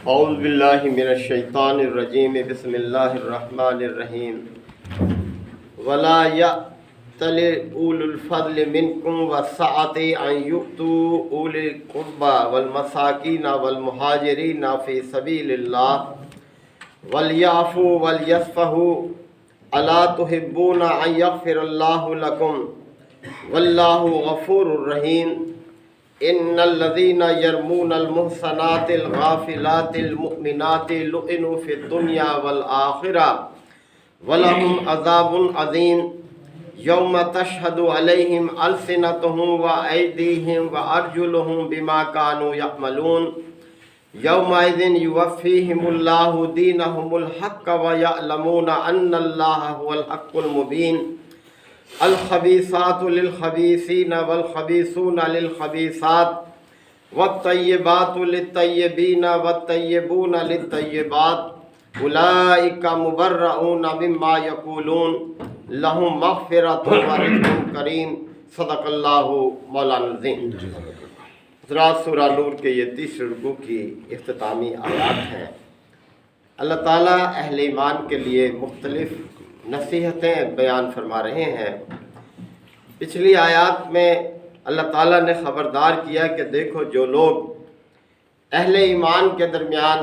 اعوذ باللہ من الشیطان الرجیم بسم اللہ الرحمن الرحیم ولا یأتل اولو الفضل منکم والسعة ان یؤتوا اولی القربى والمساکین والمہاجرین فی سبیل اللہ ولیعفوا ولیصفحوا الا تحبون ان یغفر اللہ لکم واللہ غفور الرحیم ان الذين يرمون المحصنات الغافلات المؤمنات لعنوا في الدنيا والآخرة ولهم عذاب عظيم يوم تشهد عليهم ألسنتهم وأيديهم وأرجلهم بما كانوا يعملون يومئذ يوفيهم الله دينهم الحق ويعلمون أن الله هو الحق المبين الخبیثات للخبیثین والخبیثون للخبیثات والطیبات للطیبین والطیبون للطیبات اولئک مبرؤون مما یقولون لهم مغفرۃ ورزق کریم صدق اللہ مولانا العظیم۔ حضرات، سورہ نور کے یہ 30 رکوع کی اختتامی آیات ہیں۔ اللہ تعالیٰ اہل ایمان کے لیے مختلف نصیحتیں بیان فرما رہے ہیں۔ پچھلی آیات میں اللہ تعالیٰ نے خبردار کیا کہ دیکھو، جو لوگ اہل ایمان کے درمیان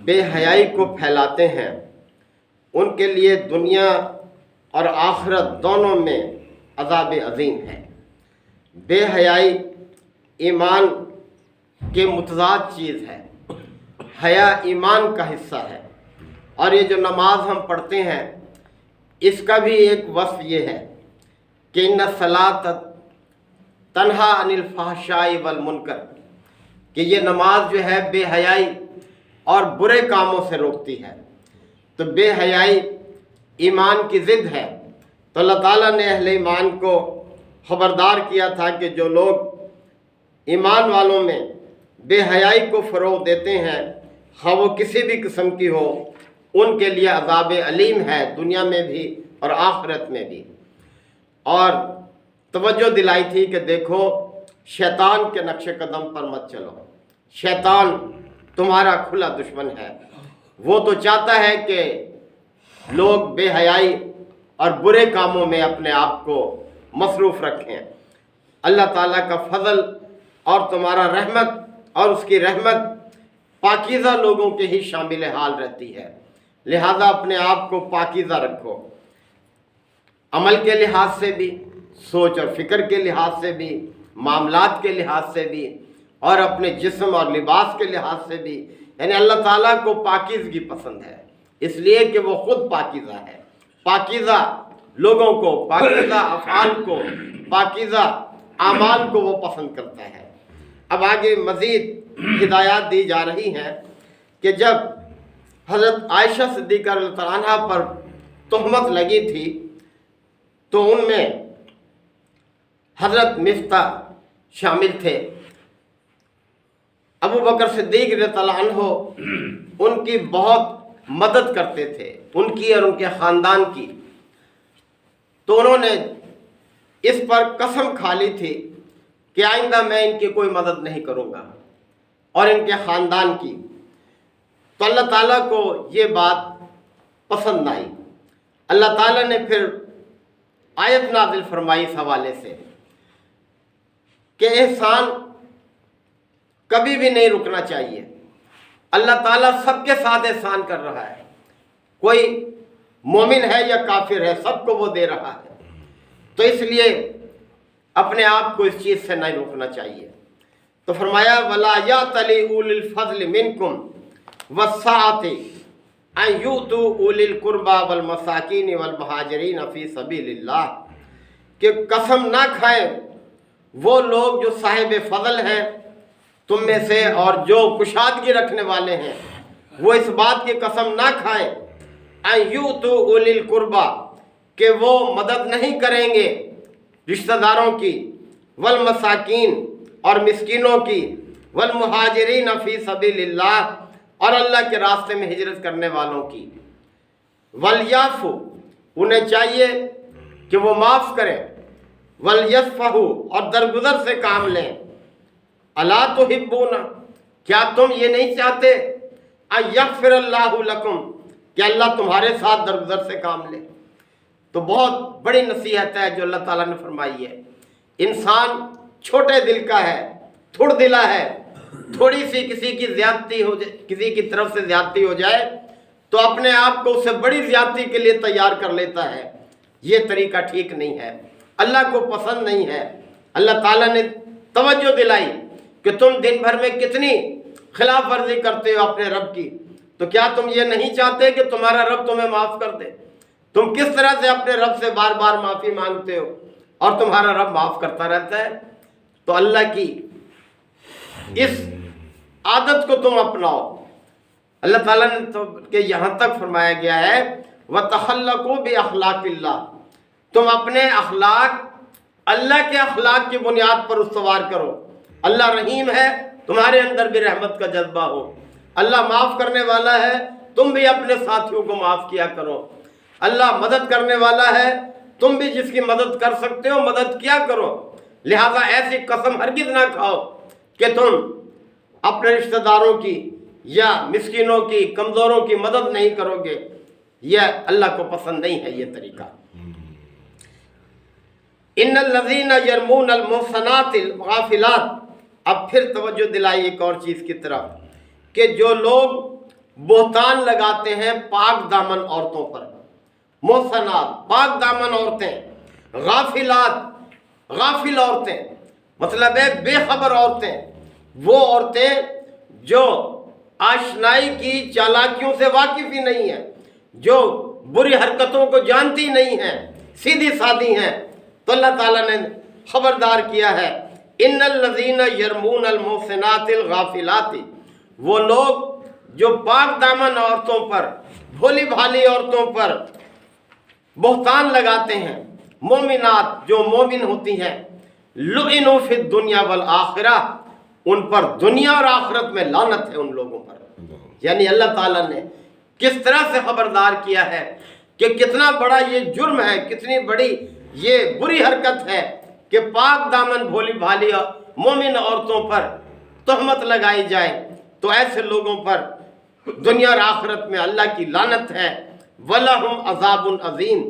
بے حیائی کو پھیلاتے ہیں ان کے لیے دنیا اور آخرت دونوں میں عذاب عظیم ہے۔ بے حیائی ایمان کے متضاد چیز ہے۔ حیا ایمان کا حصہ ہے، اور یہ جو نماز ہم پڑھتے ہیں اس کا بھی ایک وصف یہ ہے کہ ان الصلاۃ تنہا عن الفحشاء والمنکر، کہ یہ نماز جو ہے بے حیائی اور برے کاموں سے روکتی ہے۔ تو بے حیائی ایمان کی ضد ہے۔ تو اللہ تعالیٰ نے اہل ایمان کو خبردار کیا تھا کہ جو لوگ ایمان والوں میں بے حیائی کو فروغ دیتے ہیں، خواہ وہ کسی بھی قسم کی ہو، ان کے لیے عذاب علیم ہے، دنیا میں بھی اور آخرت میں بھی۔ اور توجہ دلائی تھی کہ دیکھو، شیطان کے نقش قدم پر مت چلو۔ شیطان تمہارا کھلا دشمن ہے۔ وہ تو چاہتا ہے کہ لوگ بے حیائی اور برے کاموں میں اپنے آپ کو مصروف رکھیں۔ اللہ تعالیٰ کا فضل اور تمہارا رحمت اور اس کی رحمت پاکیزہ لوگوں کے ہی شامل حال رہتی ہے، لہذا اپنے آپ کو پاکیزہ رکھو، عمل کے لحاظ سے بھی، سوچ اور فکر کے لحاظ سے بھی، معاملات کے لحاظ سے بھی، اور اپنے جسم اور لباس کے لحاظ سے بھی۔ یعنی اللہ تعالیٰ کو پاکیزگی پسند ہے، اس لیے کہ وہ خود پاکیزہ ہے۔ پاکیزہ لوگوں کو، پاکیزہ افعال کو، پاکیزہ اعمال کو وہ پسند کرتا ہے۔ اب آگے مزید ہدایات دی جا رہی ہیں کہ جب حضرت عائشہ صدیقہ رضی اللہ عنہا پر تہمت لگی تھی تو ان میں حضرت مفتاح شامل تھے۔ ابو بکر صدیق رضی اللہ عنہ ان کی بہت مدد کرتے تھے، ان کی اور ان کے خاندان کی۔ تو انہوں نے اس پر قسم کھا لی تھی کہ آئندہ میں ان کی کوئی مدد نہیں کروں گا، اور ان کے خاندان کی۔ تو اللہ تعالیٰ کو یہ بات پسند نہ آئی۔ اللہ تعالیٰ نے پھر آیت نازل فرمائی اس حوالے سے کہ احسان کبھی بھی نہیں رکنا چاہیے۔ اللہ تعالیٰ سب کے ساتھ احسان کر رہا ہے، کوئی مومن ہے یا کافر ہے، سب کو وہ دے رہا ہے۔ تو اس لیے اپنے آپ کو اس چیز سے نہیں روکنا چاہیے۔ تو فرمایا وَلَا يَأْتَلِ أُولِي الْفَضْلِ مِنْكُمْ وَالسَّعَةِ أَن يُؤْتُوا أُولِي الْقُرْبَى وَالْمَسَاكِينِ وَالْمُهَاجِرِينَ فِي سَبِيلِ اللَّهِ، کہ قسم نہ کھائیں وہ لوگ جو صاحب فضل ہیں تم میں سے اور جو کشادگی رکھنے والے ہیں، وہ اس بات کی قسم نہ کھائیں أَن يُؤْتُوا أُولِي الْقُرْبَى، کہ وہ مدد نہیں کریں گے رشتہ داروں کی، والمساکین اور مسکینوں کی، والمہاجرین فی سبیل اللہ اور اللہ کے راستے میں ہجرت کرنے والوں کی، ولیعفو انہیں چاہیے کہ وہ معاف کریں، ولیصفحوا اور درگزر سے کام لیں، الا تحبون کیا تم یہ نہیں چاہتے ان یغفر اللہ لکم کہ اللہ تمہارے ساتھ درگزر سے کام لے؟ تو بہت بڑی نصیحت ہے جو اللہ تعالیٰ نے فرمائی ہے۔ انسان چھوٹے دل کا ہے، تھوڑ دلا ہے، تھوڑی سی کسی کی زیادتی ہو جائے، کسی کی طرف سے زیادتی ہو جائے تو اپنے آپ کو اس سے بڑی زیادتی کے لیے تیار کر لیتا ہے۔ یہ طریقہ ٹھیک نہیں ہے، اللہ کو پسند نہیں ہے۔ اللہ تعالیٰ نے توجہ دلائی کہ تم دن بھر میں کتنی خلاف ورزی کرتے ہو اپنے رب کی، تو کیا تم یہ نہیں چاہتے کہ تمہارا رب تمہیں معاف کر دے؟ تم کس طرح سے اپنے رب سے بار بار معافی مانگتے ہو اور تمہارا رب معاف کرتا رہتا ہے؟ تو اللہ کی اس عادت کو تم اپناؤ۔ اللہ تعالیٰ نے تو کہ یہاں تک فرمایا گیا ہے وَتَخَلَّقُوا بِأَخْلَاقِ اللَّهِ، تم اپنے اخلاق اللہ کے اخلاق کی بنیاد پر استوار کرو۔ اللہ رحیم ہے، تمہارے اندر بھی رحمت کا جذبہ ہو۔ اللہ معاف کرنے والا ہے، تم بھی اپنے ساتھیوں کو معاف کیا کرو۔ اللہ مدد کرنے والا ہے، تم بھی جس کی مدد کر سکتے ہو مدد کیا کرو۔ لہذا ایسی قسم ہرگز نہ کھاؤ کہ تم اپنے رشتہ داروں کی یا مسکینوں کی، کمزوروں کی مدد نہیں کرو گے۔ یہ اللہ کو پسند نہیں ہے یہ طریقہ۔ ان الذین یرمون المحصنات الغافلات، اب پھر توجہ دلائی ایک اور چیز کی طرف کہ جو لوگ بہتان لگاتے ہیں پاک دامن عورتوں پر، محصنات پاک دامن عورتیں، غافلات غافل عورتیں، مطلب ہے بے خبر عورتیں، وہ عورتیں جو آشنائی کی چالاکیوں سے واقف ہی نہیں ہیں، جو بری حرکتوں کو جانتی نہیں ہیں، سیدھی سادی ہیں، تو اللہ تعالیٰ نے خبردار کیا ہے ان الذین یرمون المحصنات الغافلات، وہ لوگ جو پاک دامن عورتوں پر، بھولی بھالی عورتوں پر بہتان لگاتے ہیں، مومنات جو مومن ہوتی ہیں، لعنوا فی الدنیا والآخرہ، ان پر دنیا اور آخرت میں لعنت ہے ان لوگوں پر۔ یعنی اللہ تعالیٰ نے کس طرح سے خبردار کیا ہے کہ کتنا بڑا یہ جرم ہے، کتنی بڑی یہ بری حرکت ہے کہ پاک دامن بھولی بھالی مومن عورتوں پر تہمت لگائی جائے، تو ایسے لوگوں پر دنیا اور آخرت میں اللہ کی لعنت ہے۔ وَلَهُمْ عَذَابٌ عَظِيمٌ،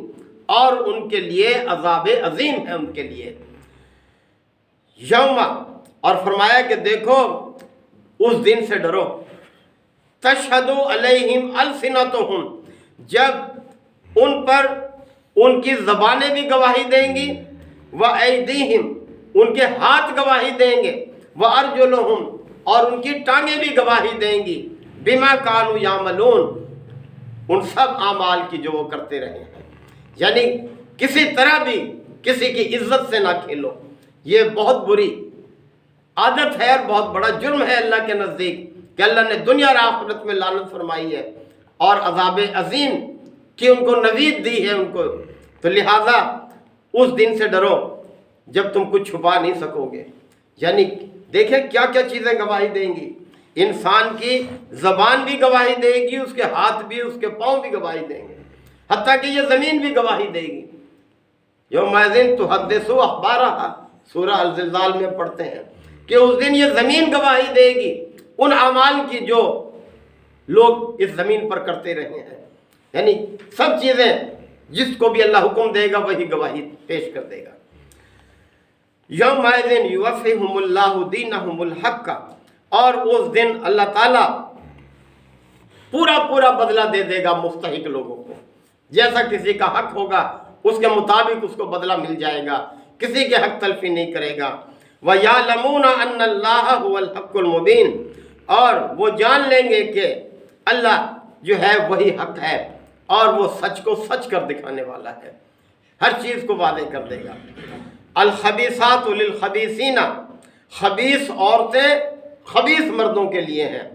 اور ان کے لیے عذاب عظیم ہے ان کے لیے۔ یوم، اور فرمایا کہ دیکھو اس دن سے ڈرو، تشہد علیہم السنتہم، جب ان پر ان کی زبانیں بھی گواہی دیں گی، وَأَيْدِيهِمْ، ان کے ہاتھ گواہی دیں گے، وَأَرْجُلُهُمْ، اور ان کی ٹانگیں بھی گواہی دیں گی، بِمَا كَانُوا يَعْمَلُونَ، ان سب اعمال کی جو وہ کرتے رہے ہیں۔ یعنی کسی طرح بھی کسی کی عزت سے نہ کھیلو، یہ بہت بری عادت ہے اور بہت بڑا جرم ہے اللہ کے نزدیک کہ اللہ نے دنیا اور آخرت میں لعنت فرمائی ہے اور عذاب عظیم کی ان کو نوید دی ہے ان کو۔ تو لہٰذا اس دن سے ڈرو جب تم کچھ چھپا نہیں سکو گے۔ یعنی دیکھیں کیا کیا چیزیں گواہی دیں گی، انسان کی زبان بھی گواہی دے گی، اس کے ہاتھ بھی، اس کے پاؤں بھی گواہی دیں گے، حتیٰ کہ یہ زمین بھی گواہی دے گی۔ یومئذ تحدث اخبارہا، سورہ الزلزال میں پڑھتے ہیں کہ اس دن یہ زمین گواہی دے گی ان اعمال کی جو لوگ اس زمین پر کرتے رہے ہیں۔ یعنی سب چیزیں جس کو بھی اللہ حکم دے گا وہی گواہی پیش کر دے گا۔ یومئذ یوفیہم اللہ دینہم الحق، اور اس دن اللہ تعالیٰ پورا پورا بدلہ دے دے گا مستحق لوگوں کو، جیسا کسی کا حق ہوگا اس کے مطابق اس کو بدلہ مل جائے گا، کسی کے حق تلفی نہیں کرے گا۔ وَيَعْلَمُونَ أَنَّ اللَّهَ هُوَ الْحَقُّ الْمُبِينُ، اور وہ جان لیں گے کہ اللہ جو ہے وہی حق ہے اور وہ سچ کو سچ کر دکھانے والا ہے، ہر چیز کو واضح کر دے گا۔ الخبیثات للخبیثین، خبیث عورتیں خبیث مردوں کے لیے ہیں،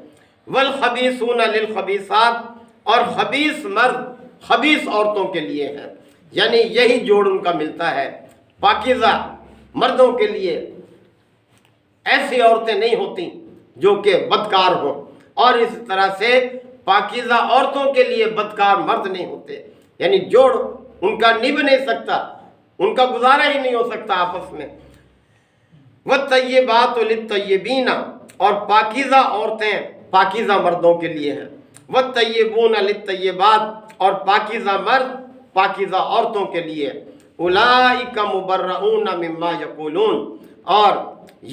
والخبیثون للخبیثات، اور خبیث مرد خبیث عورتوں کے لیے ہیں۔ یعنی یہی جوڑ ان کا ملتا ہے، پاکیزہ مردوں کے لیے ایسی عورتیں نہیں ہوتی جو کہ بدکار ہوں، اور اس طرح سے پاکیزہ عورتوں کے لیے بدکار مرد نہیں ہوتے۔ یعنی جوڑ ان کا نبھ نہیں سکتا، ان کا گزارا ہی نہیں ہو سکتا آپس میں۔ وَالطَّيِّبَاتُ لِلطَّيِّبِينَ، اور پاکیزہ عورتیں پاکیزہ مردوں کے لیے ہیں، والطیبون للطیبات اور پاکیزہ مرد پاکیزہ عورتوں کے لیے، اولئک مبرؤون مما یقولون اور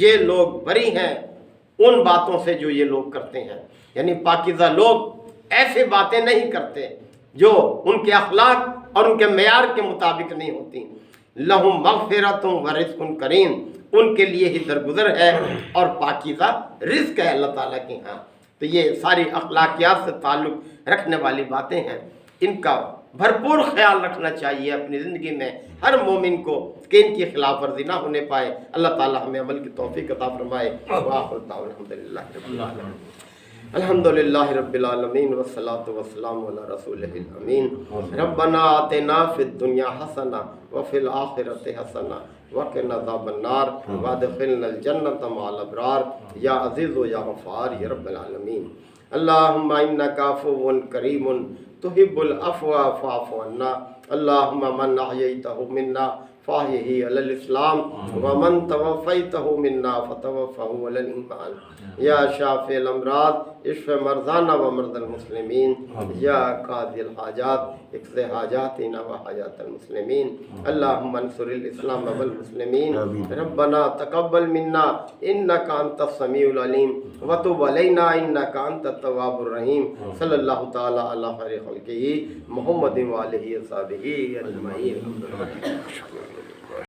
یہ لوگ بری ہیں ان باتوں سے جو یہ لوگ کرتے ہیں، یعنی پاکیزہ لوگ ایسے باتیں نہیں کرتے جو ان کے اخلاق اور ان کے معیار کے مطابق نہیں ہوتی۔ لہم مغفرۃ و رزق کریم، ان کے لیے ہی درگزر ہے اور پاکیزہ رزق ہے اللہ تعالیٰ کے ہاں۔ تو یہ ساری اخلاقیات سے تعلق رکھنے والی باتیں ہیں، ان کا بھرپور خیال رکھنا چاہیے اپنی زندگی میں ہر مومن کو کہ ان کی خلاف ورزی نہ ہونے پائے۔ اللہ تعالیٰ ہمیں عمل کی توفیق عطا فرمائے۔ وآخر دعوانا الحمدللہ رب العالمین، الحمدللہ رب العالمین والصلاة والسلام علی رسولہ الامین۔ ربنا آتنا فی الدنیا حسنہ وفی الآخرۃ حسنہ وقنا عذاب النار وادخلنا الجنۃ مع الابرار یا عزیز و یا غفار یا رب العالمین۔ اللہم انک عفو کریم تحب العفو فاعف عنا، اللہم من احییتہ منا فاحیہ علی الاسلام ومن توفیتہ منا فتوفہ علی الایمان، یا شافی الامراض اشف مرضانا ومرضى المسلمین، یا قاضی الحاجات اقض حاجاتنا وحاجات المسلمین، اللہم انصر الاسلام والمسلمین، ربنا تقبل منا انک انت السمیع العلیم وتب علینا انک انت التواب الرحیم، صلی اللہ تعالی علی خیر خلقہ محمد وآلہ وصحبہ اجمعین۔